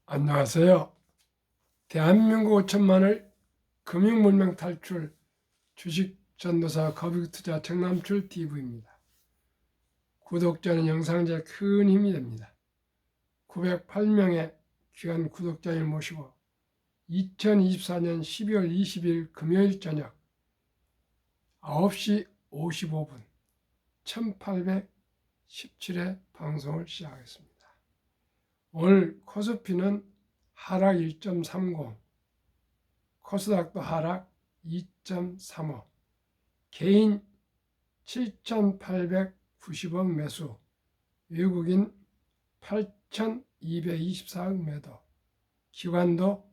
안녕하세요. 대한민국 5천만을 금융문명 탈출 주식전도사 거북이투자 정남출 TV입니다. 구독자는 영상제에 큰 힘이 됩니다. 908명의 귀한 구독자를 모시고 2024년 12월 20일 금요일 저녁 9시 55분 1817회 방송을 시작하겠습니다. 오늘 코스피는 하락 1.30, 코스닥도 하락 2.35, 개인 7,890억 매수, 외국인 8,224억 매도, 기관도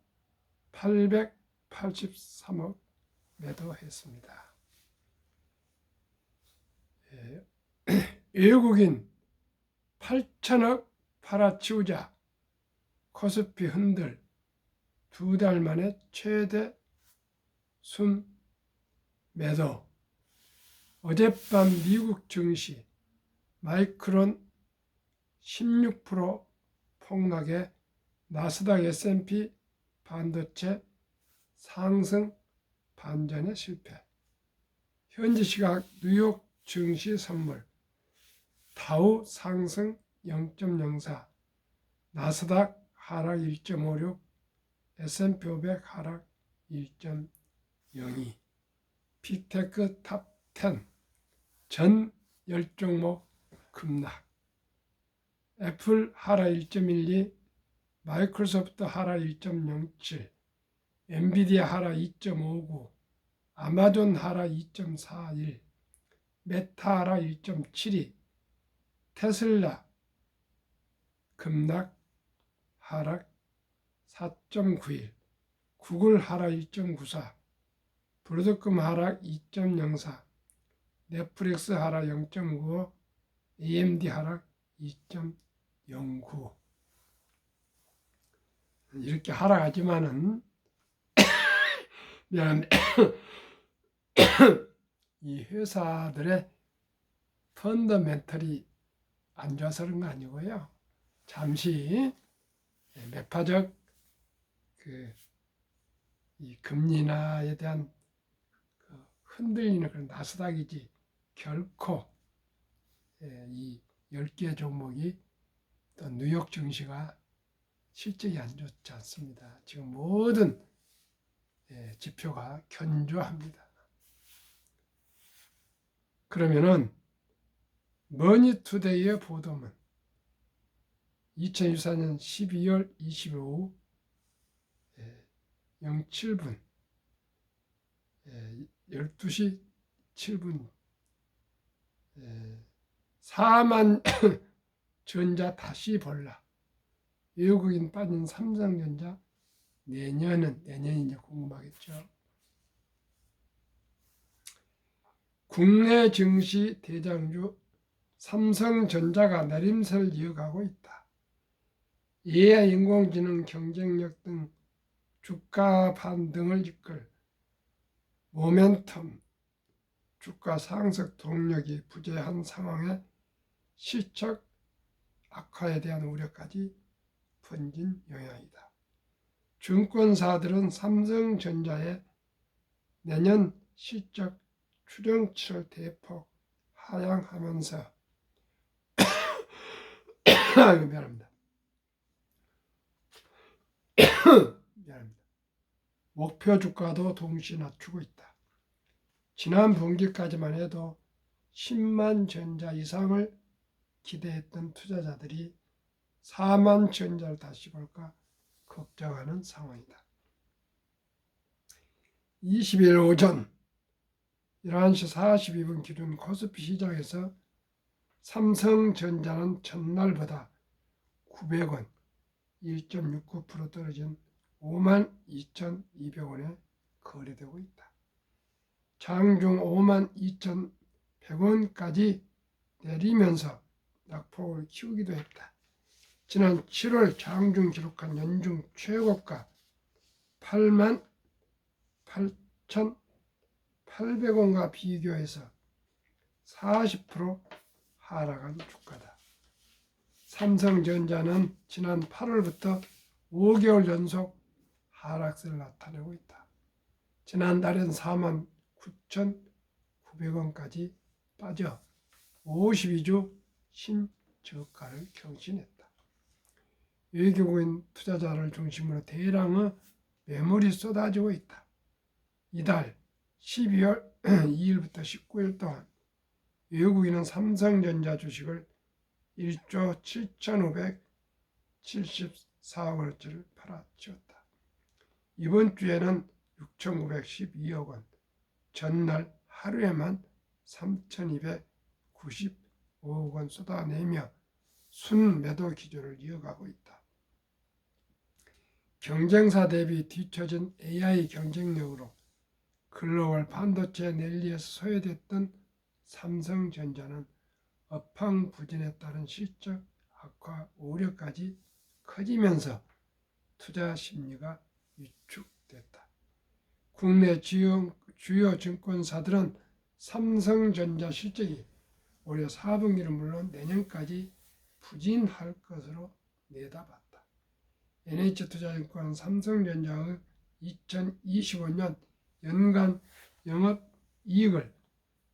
883억 매도했습니다. 외국인 8천억 팔아치우자, 코스피 흔들, 2달 만에 최대 순 매도. 어젯밤 미국 증시 마이크론 16% 폭락에 나스닥 S&P 반도체 상승 반전에 실패. 현지 시각 뉴욕 증시 선물, 다우 상승 0.04, 나스닥 하락 1.56, S&P 500 하락 1.02, 빅테크 탑 10, 전 10종목 급락, 애플 하락 1.12, 마이크로소프트 하락 1.07, 엔비디아 하락 2.59, 아마존 하락 2.41, 메타 하락 1.72, 테슬라 급락 하락 4.91, 구글 하락 1.94, 브로드컴 하락 2.04, 넷플릭스 하락 0.95, AMD 하락 2.09. 이렇게 하락하지만은 미안한데 이 회사들의 펀더멘털이 안 좋아서 그런 거 아니고요. 잠시 매파적 이 금리나에 대한 흔들리는 그런 나스닥이지 결코 이 10개 종목이 또 뉴욕 증시가 실적이 안 좋지 않습니다. 지금 모든 지표가 견조합니다. 그러면은 머니투데이의 보도문 2024년 12월 25일 07분 12시 7분 4만 전자 다시 볼라. 외국인 빠진 삼성전자 내년이 이제 궁금하겠죠. 국내 증시 대장주 삼성전자가 내림세를 이어가고 있다. AI 인공지능 경쟁력 등 주가 반등을 이끌 모멘텀 주가 상승 동력이 부재한 상황에 실적 악화에 대한 우려까지 번진 영향이다. 증권사들은 삼성전자의 내년 실적 추정치를 대폭 하향하면서 미안합니다. 목표 주가도 동시에 낮추고 있다. 지난 분기까지만 해도 10만 전자 이상을 기대했던 투자자들이 4만 전자를 다시 볼까 걱정하는 상황이다. 20일 오전 11시 42분 기준 코스피 시장에서 삼성전자는 전날보다 900원 1.69% 떨어진 52,200원에 거래되고 있다. 장중 52,100원까지 내리면서 낙폭을 키우기도 했다. 지난 7월 장중 기록한 연중 최고가 88,800원과 비교해서 40% 하락한 주가다. 삼성전자는 지난 8월부터 5개월 연속 하락세를 나타내고 있다. 지난달엔 49,900원까지 빠져 52주 신저가를 경신했다. 외국인 투자자를 중심으로 대량의 매물이 쏟아지고 있다. 이달 12월 2일부터 19일 동안 외국인은 삼성전자 주식을 1조 7,574억 원어치를 팔아치웠다. 이번 주에는 6,912억 원, 전날 하루에만 3,295억 원 쏟아내며 순매도 기조를 이어가고 있다. 경쟁사 대비 뒤처진 AI 경쟁력으로 글로벌 반도체 랠리에서 소외됐던 삼성전자는 업황부진에 따른 실적 악화 우려까지 커지면서 투자 심리가 위축됐다. 국내 주요 증권사들은 삼성전자 실적이 올해 4분기는 물론 내년까지 부진할 것으로 내다봤다. NH투자증권 삼성전자의 2025년 연간 영업이익을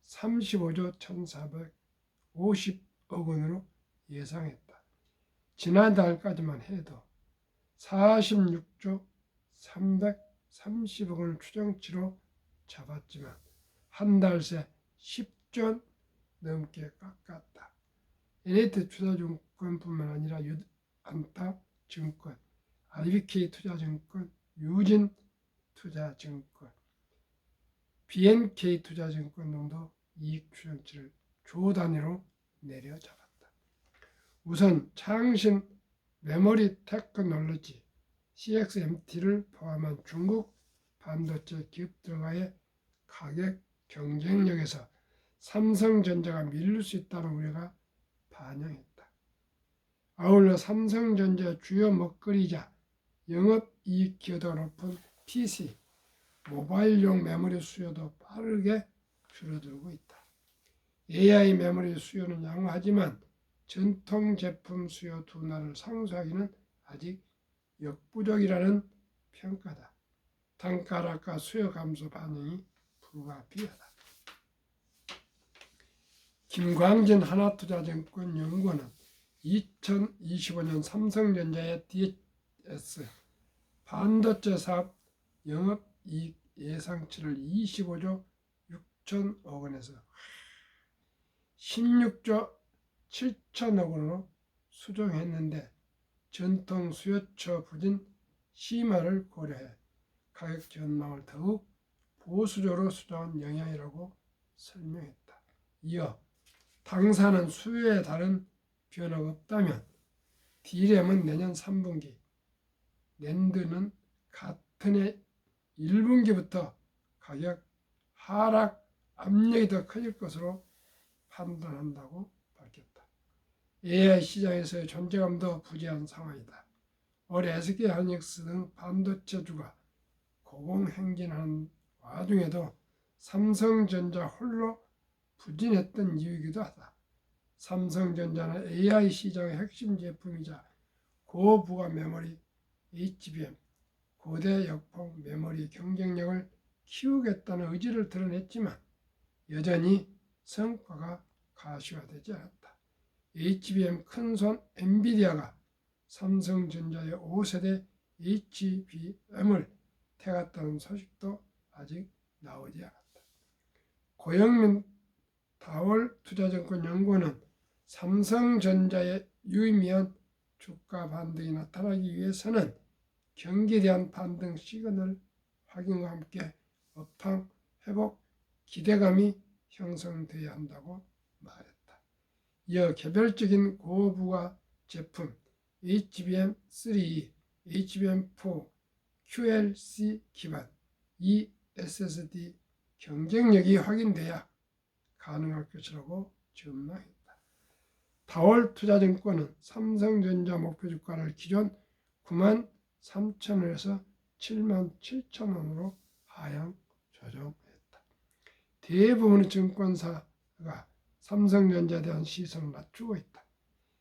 35조 1,450억 원으로 예상했다. 지난달까지만 해도 46조 330억 원을 추정치로 잡았지만 한 달 새 10조 넘게 깎았다. NH투자증권뿐만 아니라 안타증권, IBK투자증권, 유진투자증권, BNK투자증권 등도 이익 추정치를 조 단위로 내려잡았다. 우선 창신 메모리 테크놀로지 CXMT를 포함한 중국 반도체 기업들과의 가격 경쟁력에서 삼성전자가 밀릴 수 있다는 우려가 반영했다. 아울러 삼성전자의 주요 먹거리이자 영업이익 기여도가 높은 PC, 모바일용 메모리 수요도 빠르게 줄어들고 있다. AI 메모리 수요는 양호하지만 전통 제품 수요 둔화를 상쇄하기는 아직 역부족이라는 평가다. 단가 하락과 수요 감소 반응이 불가피하다. 김광진 하나투자증권 연구원은 2025년 삼성전자의 DS 반도체 사업 영업이익 예상치를 25조 6천억 원에서 16조 7천억 원으로 수정했는데 전통 수요처 부진 심화를 고려해 가격 전망을 더욱 보수적으로 수정한 영향이라고 설명했다. 이어 당사는 수요에 다른 변화가 없다면 D램은 내년 3분기, 낸드는 같은 해 1분기부터 가격 하락 압력이 더 커질 것으로 판단한다고 밝혔다. AI 시장에서의 존재감도 부재한 상황이다. 올해 SK하이닉스 등 반도체주가 고공행진하는 와중에도 삼성전자 홀로 부진했던 이유이기도 하다. 삼성전자는 AI 시장의 핵심 제품이자 고부가 메모리 HBM, 고대 역폭 메모리 경쟁력을 키우겠다는 의지를 드러냈지만 여전히 성과가 가시화되지 않았다. HBM 큰손 엔비디아가 삼성전자의 5세대 HBM을 태갔다는 소식도 아직 나오지 않았다. 고영민 다월투자증권 연구원은 삼성전자의 유의미한 주가 반등이 나타나기 위해서는 경기에 대한 반등 시그널 확인과 함께 업황 회복 기대감이 형성돼야 한다고 말했다. 이어 개별적인 고부가 제품 HBM3, HBM4, QLC 기반 eSSD 경쟁력이 확인돼야 가능할 것이라고 전망했다. 다월투자증권은 삼성전자 목표주가를 기존 93,000원에서 77,000원으로 하향 조정했다. 대부분의 증권사가 삼성전자에 대한 시선을 낮추고 있다.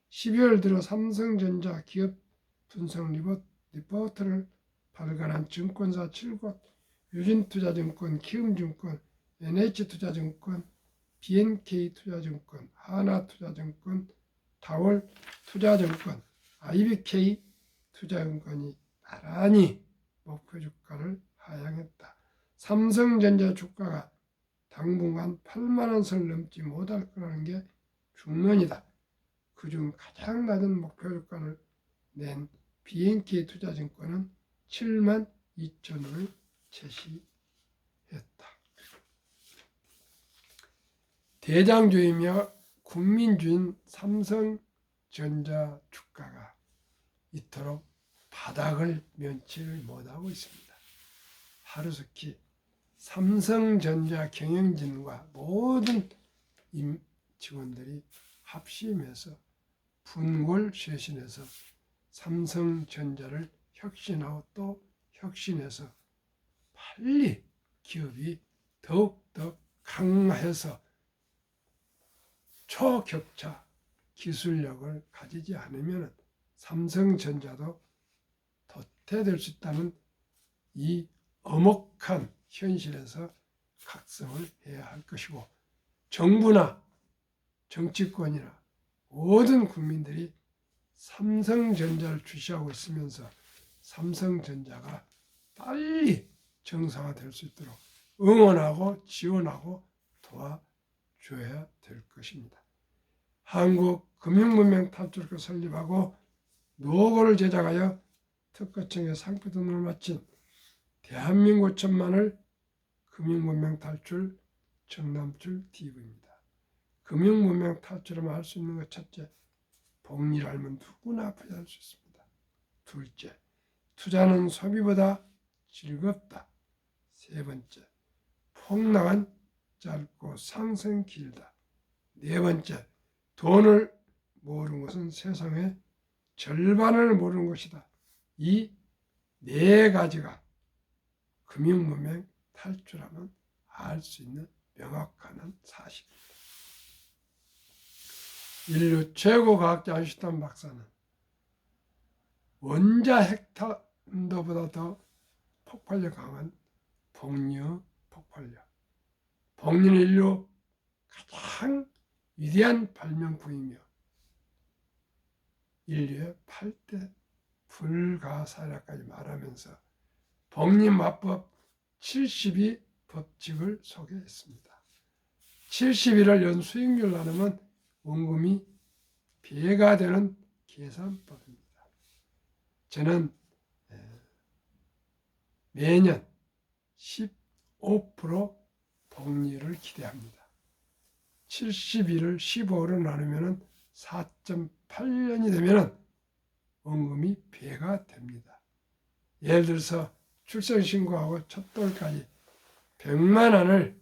12월 들어 삼성전자 기업 분석 리포트 리포트를 발간한 증권사 7곳, 유진투자증권, 키움증권, NH투자증권, BNK투자증권, 하나투자증권, 다월투자증권, IBK투자증권이 나란히 목표 주가를 하향했다. 삼성전자 주가가 당분간 8만 원 선을 넘지 못할 거라는 게 중론이다. 그중 가장 낮은 목표 주가를 낸 BNK투자증권은 7만 2천 원을 제시했다. 대장주이며 국민주인 삼성전자 주가가 이토록 바닥을 면치를 못하고 있습니다. 하루속히 삼성전자 경영진과 모든 직원들이 합심해서 분골 쇄신해서 삼성전자를 혁신하고 또 혁신해서 빨리 기업이 더욱더 강화해서 초격차 기술력을 가지지 않으면 삼성전자도 도태될 수 있다는 이 엄혹한 현실에서 각성을 해야 할 것이고, 정부나 정치권이나 모든 국민들이 삼성전자를 주시하고 있으면서 삼성전자가 빨리 정상화될 수 있도록 응원하고 지원하고 도와줘야 될 것입니다. 한국금융문명 탈출을 설립하고 노고를 제작하여 특허청에 상표 등록을 마친 대한민국 천만을 금융문명 탈출 정남출 TV입니다. 금융문명 탈출하면 할 수 있는 것 첫째, 복리를 알면 누구나 부자할 수 있습니다. 둘째, 투자는 소비보다 즐겁다. 세 번째, 폭락은 짧고 상승 길다. 네 번째, 돈을 모르는 것은 세상의 절반을 모르는 것이다. 이 네 가지가 금융문명 탈출하면 알 수 있는 명확한 사실입니다. 인류 최고 과학자 아인슈타인 박사는 원자 핵탄두보다 더 폭발력 강한 복리의 폭발력, 복리는 인류 가장 위대한 발명품이며 인류의 8대 불가사리까지 말하면서 복리마법 72 법칙을 소개했습니다. 71을 연 수익률 나누면 원금이 배가 되는 계산법입니다. 저는 매년 15% 복리를 기대합니다. 71을 15로 나누면 4.8년이 되면 원금이 배가 됩니다. 예를 들어서 출생신고하고 첫 돌까지 100만 원을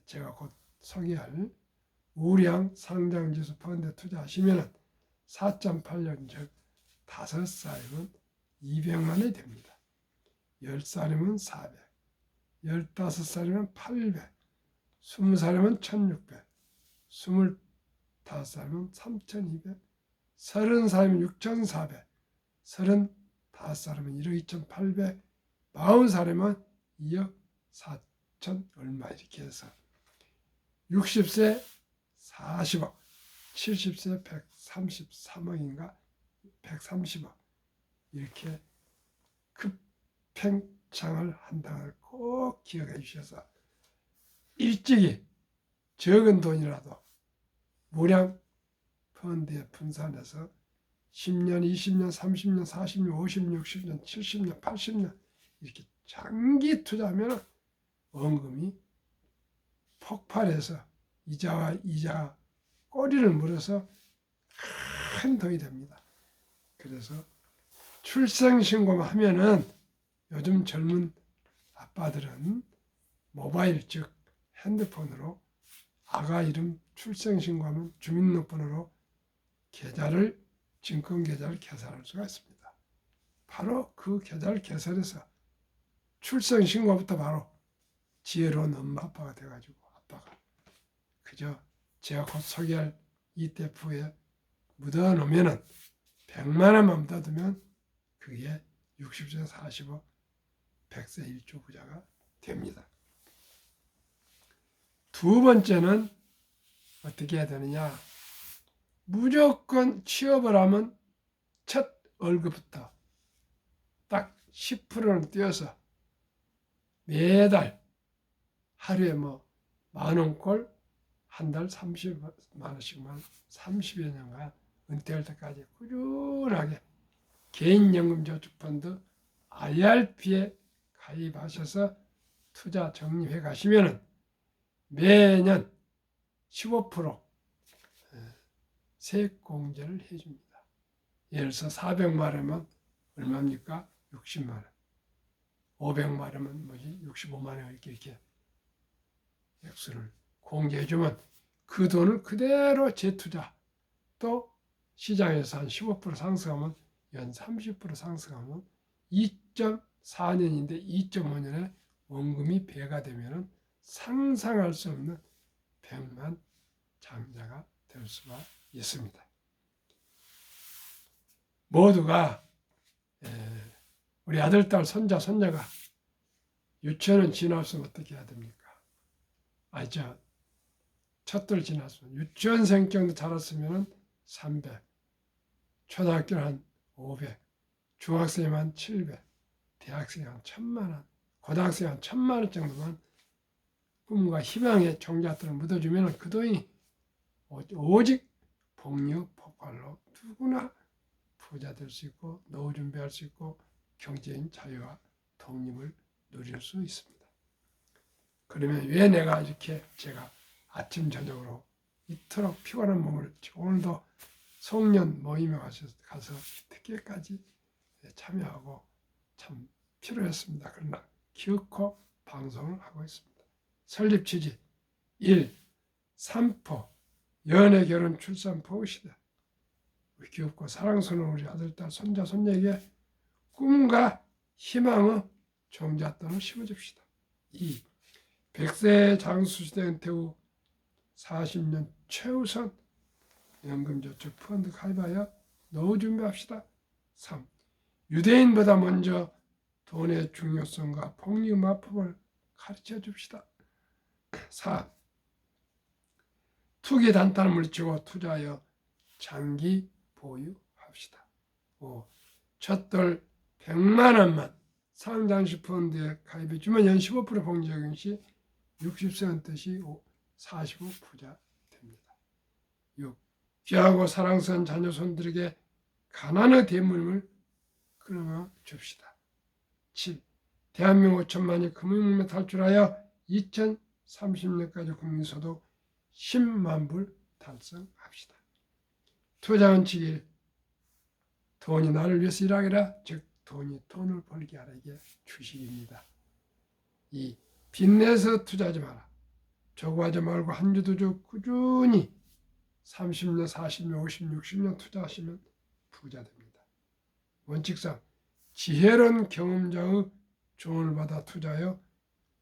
제가 곧 소개할 우량 상장지수 펀드에 투자하시면 4.8년 즉 5살이면 200만 원이 됩니다. 10살이면 400, 15살이면 800, 20살이면 1600, 25살이면 3200, 30살이면 6400, 35살이면 1억 2800, 40살이면 2억 4천 얼마 이렇게 해서 60세 40억, 70세 133억인가 130억 이렇게 급팽창을 한다는 걸 꼭 기억해 주셔서 일찍이 적은 돈이라도 무량 펀드에 분산해서 10년, 20년, 30년, 40년, 50년, 60년, 70년, 80년 이렇게 장기 투자하면 원금이 폭발해서 이자 꼬리를 물어서 큰 돈이 됩니다. 그래서 출생신고만 하면은 요즘 젊은 아빠들은 모바일 즉 핸드폰으로 아가 이름 출생신고하면 주민등록번호로 증권계좌를 개설할 수가 있습니다. 바로 그 계좌를 개설해서 출생신고부터 바로 지혜로운 엄마 아빠가 돼가지고 아빠가 그저 제가 곧 소개할 ETF에 묻어놓으면 100만 원만 묻어두면 그게 60세 45, 100세 1조 부자가 됩니다. 두 번째는 어떻게 해야 되느냐? 무조건 취업을 하면 첫 월급부터 딱 10%는 띄어서 매달 하루에 뭐 만원꼴 한 달 30만 원씩만 30여 년간 은퇴할 때까지 꾸준하게 개인연금저축펀드 IRP에 가입하셔서 투자 적립해 가시면은 매년 15% 세액공제를 해줍니다. 예를 들어서 400만 원이면 얼마입니까? 60만 원. 500만 원이면 뭐지? 65만 원 이렇게 액수를 공제해주면 그 돈을 그대로 재투자, 또 시장에서 한 15% 상승하면 연 30% 상승하면 2.4년인데 2.5년에 원금이 배가 되면 상상할 수 없는 백만 장자가 될 수가 있습니다. 모두가 우리 아들, 딸, 손자, 손녀가 유치원을 지나왔으면 어떻게 해야 됩니까? 첫돌 지났으면 유치원생 정도 자랐으면 300, 초등학교는 한 500, 중학생이면 한 700, 대학생이 한 1000만 원, 고등학생이 한 1000만 원 정도만 꿈과 희망의 종잣돈을 묻어주면 그 돈이 오직 복류 폭발로 누구나 부자 될 수 있고 노후 준비할 수 있고 경제인 자유와 독립을 누릴 수 있습니다. 그러면 왜 내가 이렇게 제가 아침 저녁으로 이토록 피곤한 몸을 오늘도 송년 모임에 가서 특혜까지 참여하고 참 필요했습니다. 그러나 기어코 방송을 하고 있습니다. 설립 취지 1. 3포 연애 결혼 출산 포 시대. 우리 귀엽고 사랑스러운 우리 아들, 딸, 손자, 손녀에게 꿈과 희망의 종잣돈을 심어줍시다. 2. 100세 장수시대 은퇴 후 40년 최우선 연금저축 펀드 가입하여 노후 준비합시다. 3. 유대인보다 먼저 돈의 중요성과 폭리 마법을 가르쳐 줍시다. 4. 투기 단타를 물리치고 투자하여 장기 보유합시다. 5. 첫돌 100만 원만 상장식 펀드에 가입해 주면 연 15% 복리 적용 시 60세 은퇴 시 45 부자 됩니다. 6. 귀하고 사랑스러운 자녀 손들에게 가난의 대물림을 끊어 줍시다. 7. 대한민국 5천만이 금융문에 탈출하여 2030년까지 국민소득 10만 불 달성합시다. 투자 원칙 1. 돈이 나를 위해서 일하기라, 즉 돈이 돈을 벌게 하라. 이게 주식입니다. 2. 빚내서 투자하지 마라. 조구하지 말고 한 주 두 주 꾸준히 30년, 40년, 50년, 60년 투자하시면 부자 됩니다. 원칙상 지혜로운 경험자의 조언을 받아 투자하여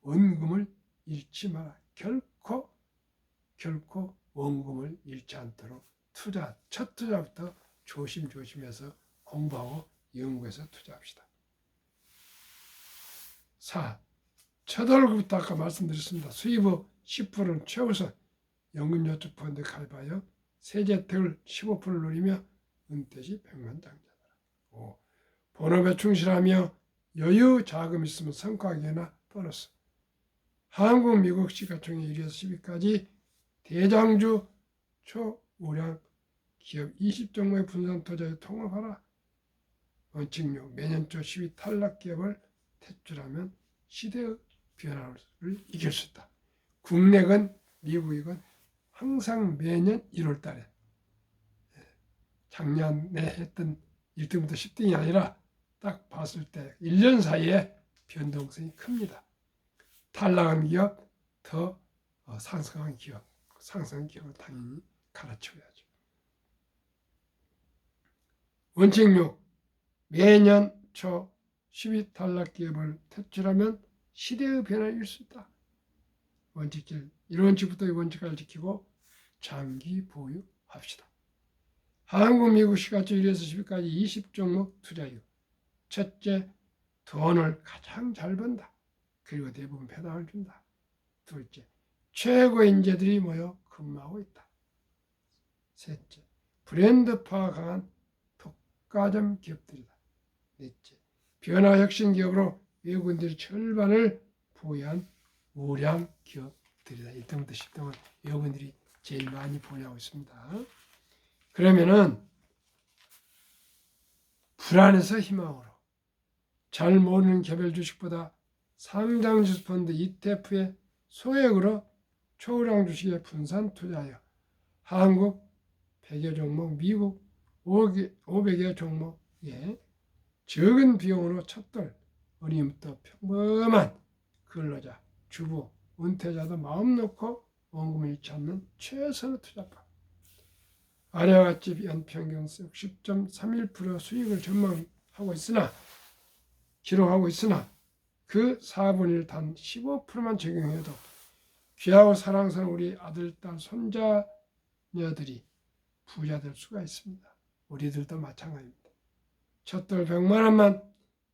원금을 잃지 마라. 결코 원금을 잃지 않도록 첫 투자부터 조심조심해서 공부하고 연구해서 투자합시다. 4. 첫 월급부터 아까 말씀드렸습니다. 수입의 10%는 최우선 연금저축펀드에 가입하여 세제혜택을 15%를 누리며 은퇴 시 백만장자다. 5. 본업에 충실하며 여유 자금 있으면 성과계나 보너스. 한국, 미국 시가총액 1위에서 10위까지 대장주 초우량 기업 20종목의 분산 투자에 통합하라. 원칙 6. 매년 초 10위 탈락 기업을 퇴출하면 시대의 변화를 이길 수 있다. 국내건 미국이건 항상 매년 1월 달에 작년에 했던 1등부터 10등이 아니라 딱 봤을 때 1년 사이에 변동성이 큽니다. 탈락한 기업, 더 상승한 기업, 상승한 기업을 당연히 갈아치워야죠. 원칙 6. 매년 초 10위 탈락 기업을 퇴출하면 시대의 변화를 이룰 수 있다. 원칙 7. 1원칙부터 2원칙까지 지키고 장기 보유합시다. 한국, 미국 시가총 1위에서 10위까지 20종목 투자유. 첫째, 돈을 가장 잘 번다. 그리고 대부분 배당을 준다. 둘째, 최고의 인재들이 모여 근무하고 있다. 셋째, 브랜드파가 강한 독과점 기업들이다. 넷째, 변화 혁신 기업으로 외국인들이 절반을 보유한 우량 기업들이다. 1등부터 10등은 외국인들이 제일 많이 보유하고 있습니다. 그러면은 불안해서 희망으로 잘 모르는 개별 주식보다 상장지수 펀드 ETF의 소액으로 초우량 주식에 분산 투자하여 한국 100여 종목, 미국 500여 종목에 적은 비용으로 첫돌 어림부터 평범한 근로자, 주부, 은퇴자도 마음 놓고 원금을 잃지 않는 최선의 투자법. 아래와 같이 연평균 60.31% 수익을 기록하고 있으나 그 4분의 1 단 15%만 적용해도 귀하고 사랑스러운 우리 아들, 딸, 손자녀들이 부자 될 수가 있습니다. 우리들도 마찬가지입니다. 첫돌 100만 원만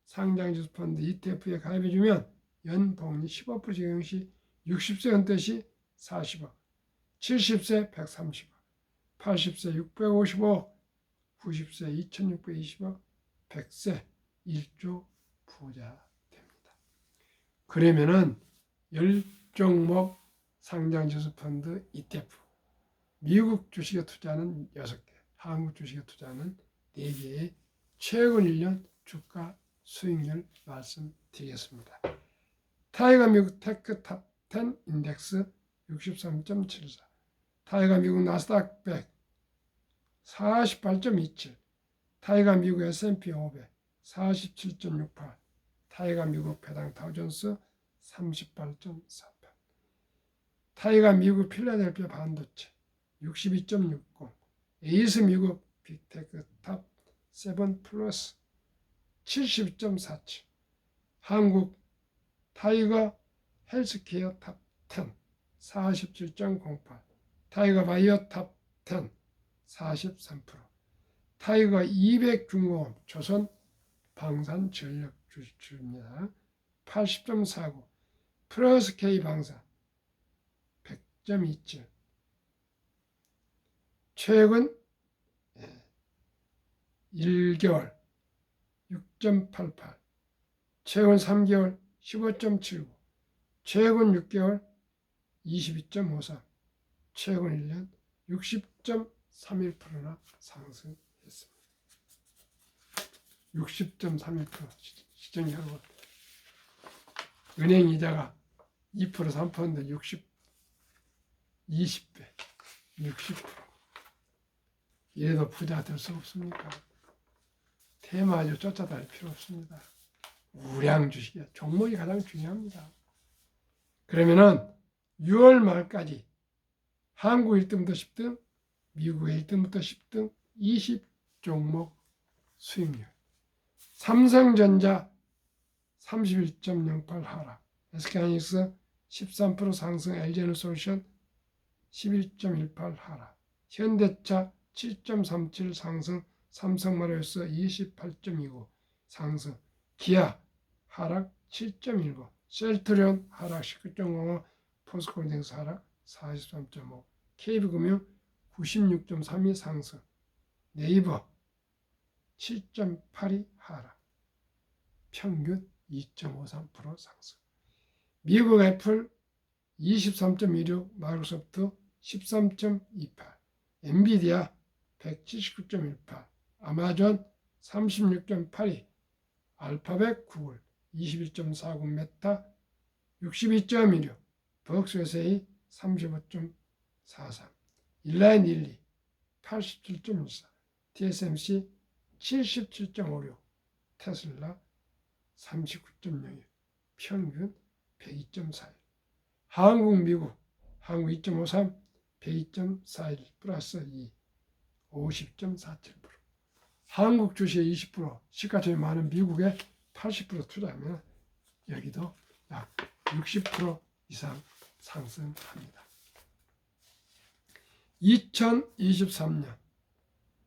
상장지수 펀드 ETF에 가입해주면 연복리 15% 적용 시 60세 은퇴 시 40억, 70세 130억, 80세 655억, 90세 2620억, 100세 1조 부자 됩니다. 그러면은 10종목 상장지수 펀드 ETF, 미국 주식에 투자하는 6개, 한국 주식에 투자하는 4개의 최근 1년 주가 수익률 말씀드리겠습니다. 타이거 미국 테크 탑 10 인덱스 63.74, 타이거 미국 나스닥 100 48.27, 타이거 미국 S&P 500 47.68, 타이거 미국 배당 다우존스 38.48, 타이거 미국 필라델피아 반도체 62.60, 에이스 미국 빅테크 탑 7 플러스 70.47, 한국 타이거 헬스케어 탑 10 47.08, 타이거 바이오 탑 10 43%, 타이거 200 중공업 조선 방산 전력 주주입니다. 80.49, 플러스 K 방산 100.27, 최근 1개월 6.88, 최근 3개월 15.79, 최근 6개월 22.53, 최근 1년 60.31%나 상승했습니다. 60.31% 시정이 하고 은행 이자가 2% 3%인데 20배 60%. 이래도 부자 될 수 없습니까? 테마주 쫓아다닐 필요 없습니다. 우량 주식이야. 종목이 가장 중요합니다. 그러면은 6월 말까지 한국 1등부터 10등, 미국 1등부터 10등 20종목 수익률. 삼성전자 31.08 하락, SK하이닉스 13% 상승, LG에너솔루션 11.18 하락, 현대차 7.37 상승, 삼성마리오스 28.29 상승, 기아 하락 7.19, 셀트리온 하락 19.05, 포스코홀딩스 하락 43.5, KB금융 96.32 상승, 네이버 7.82 하락, 평균 2.53% 상승. 미국 애플 23.16, 마이크로소프트 13.28, 엔비디아 179.18, 아마존 36.82, 알파벳 구글 21.49, 메타 62.16, 벅스웨세이 35.43, 일라인 릴리 87.14, TSMC 77.56, 테슬라 39.01, 평균 102.41, 한국, 미국, 한국 2.53, 102.41, 플러스 2, 50.47%. 한국 주식의 20%, 시가총액 많은 미국에 80% 투자하면 여기도 약 60% 이상 상승합니다. 2023년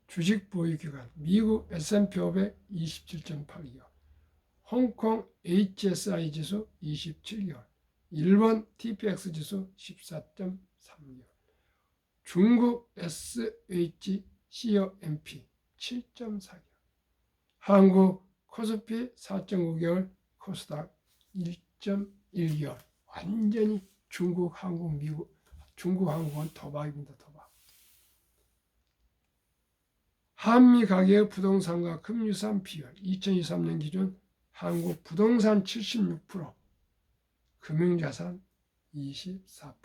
주식 보유 기간 미국 S&P 500 27.82억, 홍콩 HSI 지수 27개월, 일본 TPX 지수 14.3개월, 중국 SHCOMP 7.4개월, 한국 코스피 4.9개월, 코스닥 1.1개월. 완전히 중국, 한국, 미국, 중국, 한국은 도박입니다. 도박. 한미 가계의 부동산과 금융산 비율 2023년 기준 한국 부동산 76%, 금융자산 24%.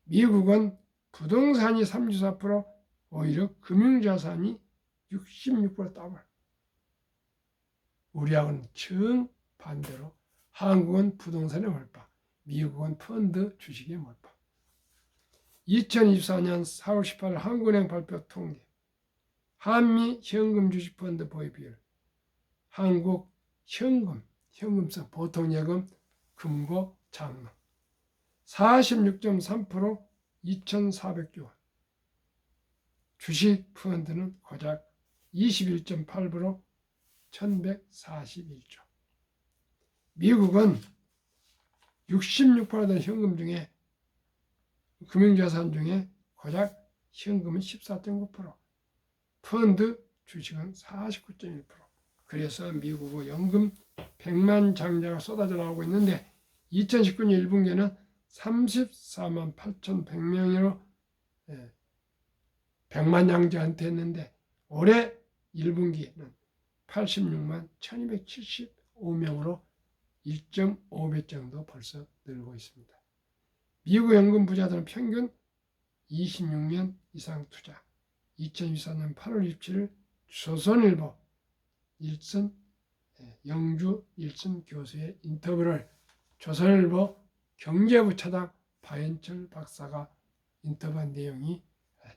미국은 부동산이 34%, 오히려 금융자산이 66% 더블. 우리하고는 정반대로 한국은 부동산에 몰빵, 미국은 펀드 주식에 몰빵. 2024년 4월 18일 한국은행 발표 통계. 한미 현금 주식 펀드 보유 비율. 한국 현금성 보통 예금, 금고, 장로 46.3%, 2,400조 원. 주식 펀드는 고작 21.8%, 1,141조. 미국은 66% 된 현금 중에 금융자산 중에 고작 현금은 14.9%, 펀드 주식은 49.1%. 그래서 미국의 연금 100만 장자가 쏟아져 나오고 있는데 2019년 1분기에는 34만 8,100명으로 100만 장자 은퇴했는데 올해 1분기에는 86만 1,275명으로 1.5배 정도 벌써 늘고 있습니다. 미국 연금 부자들은 평균 26년 이상 투자. 2024년 8월 27일 조선일보 영주 일선 교수의 인터뷰를 조선일보 경제부 차장 박연철 박사가 인터뷰한 내용이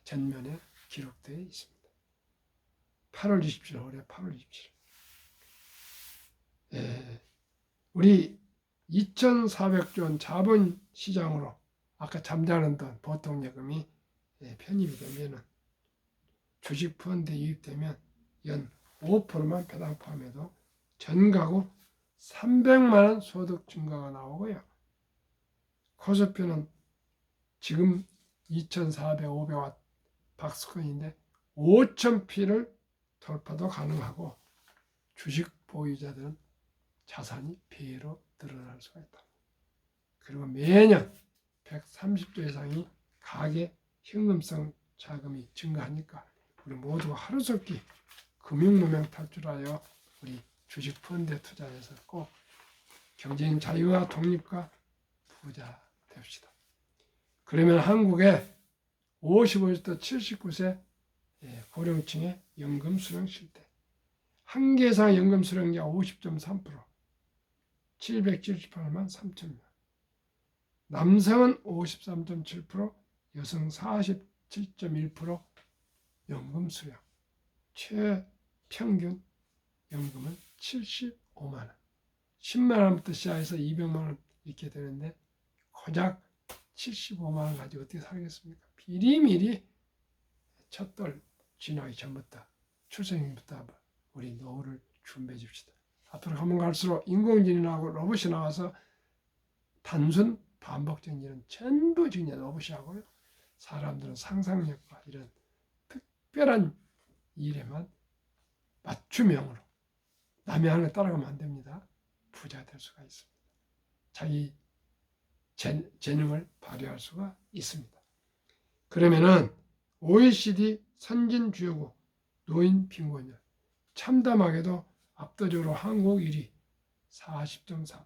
전면에 기록되어 있습니다. 8월 27일, 올해 8월 27일. 우리 2,400조 원 자본시장으로 아까 잠자는 돈 보통 예금이 편입이 되면 주식 펀드에 유입되면 연 5%만 배당 포함해도 전 가구 300만 원 소득 증가가 나오고요. 코스피는 지금 2,400, 500와 박스권인데 5,000피를 돌파도 가능하고 주식 보유자들은 자산이 배로 늘어날 수가 있다. 그리고 매년 130조 이상이 가계 현금성 자금이 증가하니까 우리 모두가 하루속히 금융무명 탈출하여 우리 주식 펀드에 투자해서 꼭 경제인 자유와 독립과 부자 됩시다. 그러면 한국의 55세부터 79세 고령층의 연금 수령 실태. 한 개 이상 연금 수령자 50.3%, 778만 3천 명. 남성은 53.7%, 여성 47.1% 연금 수령. 최평균 연금은 75만 원. 10만 원부터 시작해서 200만 원 이렇게 되는데 고작 75만 원 가지고 어떻게 살겠습니까? 미리미리 첫돌 지나기 전부터 출생부터 우리 노후를 준비해 줍시다. 앞으로 가면 갈수록 인공지능하고 로봇이 나와서 단순 반복적인 일은 전부 지금 로봇이 하고요. 사람들은 상상력과 이런 특별한 일에만 맞춤형으로 남의 하는 거 따라가면 안 됩니다. 부자 될 수가 있습니다. 자기 재능을 발휘할 수가 있습니다. 그러면은 OECD 선진 주요국 노인 빈곤율 참담하게도 압도적으로 한국 1위 40.4%,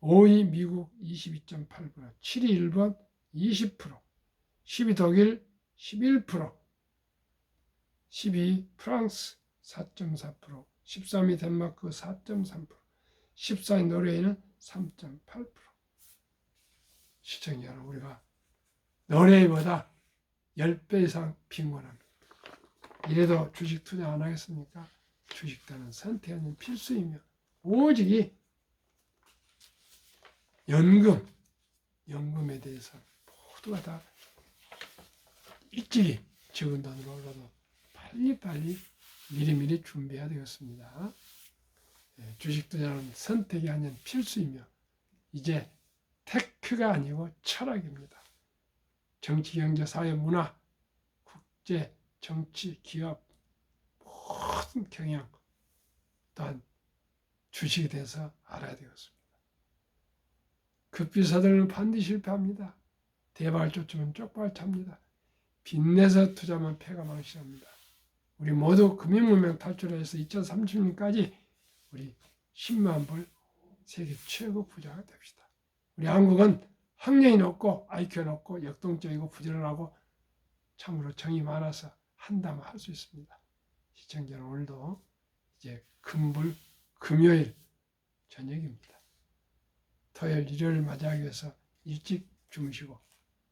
5위 미국 22.8%, 7위 일본 20%, 10위 독일 11%, 12위 프랑스 4.4%, 13위 덴마크 4.3%, 14위 노르웨이는 3.8%. 시청자 여러분, 우리가 노르웨이보다 10배 이상 빈곤합니다. 이래도 주식 투자 안 하겠습니까? 주식단은 선택하는 필수이며 오직 연금에 대해서 모두가 다 일찍이 적은 돈으로 올라도 빨리빨리 미리미리 준비해야 되겠습니다. 주식 투자는 선택이 아닌 필수이며 이제 테크가 아니고 철학입니다. 정치, 경제, 사회, 문화, 국제, 정치, 기업 모든 경영 또한 주식에 대해서 알아야 되겠습니다. 급비 서들면 반드시 실패합니다. 대박을 쫓으면 쪽박을 찹니다. 빚내서 투자만 패가 망신합니다. 우리 모두 금융문명 탈출해서 2030년까지 우리 10만 불 세계 최고 부자가 됩시다. 우리 한국은 학력이 높고 IQ가 높고 역동적이고 부지런하고 참으로 정이 많아서 한다면 할 수 있습니다. 시청자 여러분, 오늘도 이제 금요일 저녁입니다. 토요일, 일요일 맞이하기 위해서 일찍 주무시고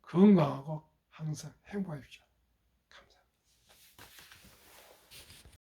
건강하고 항상 행복하십시오.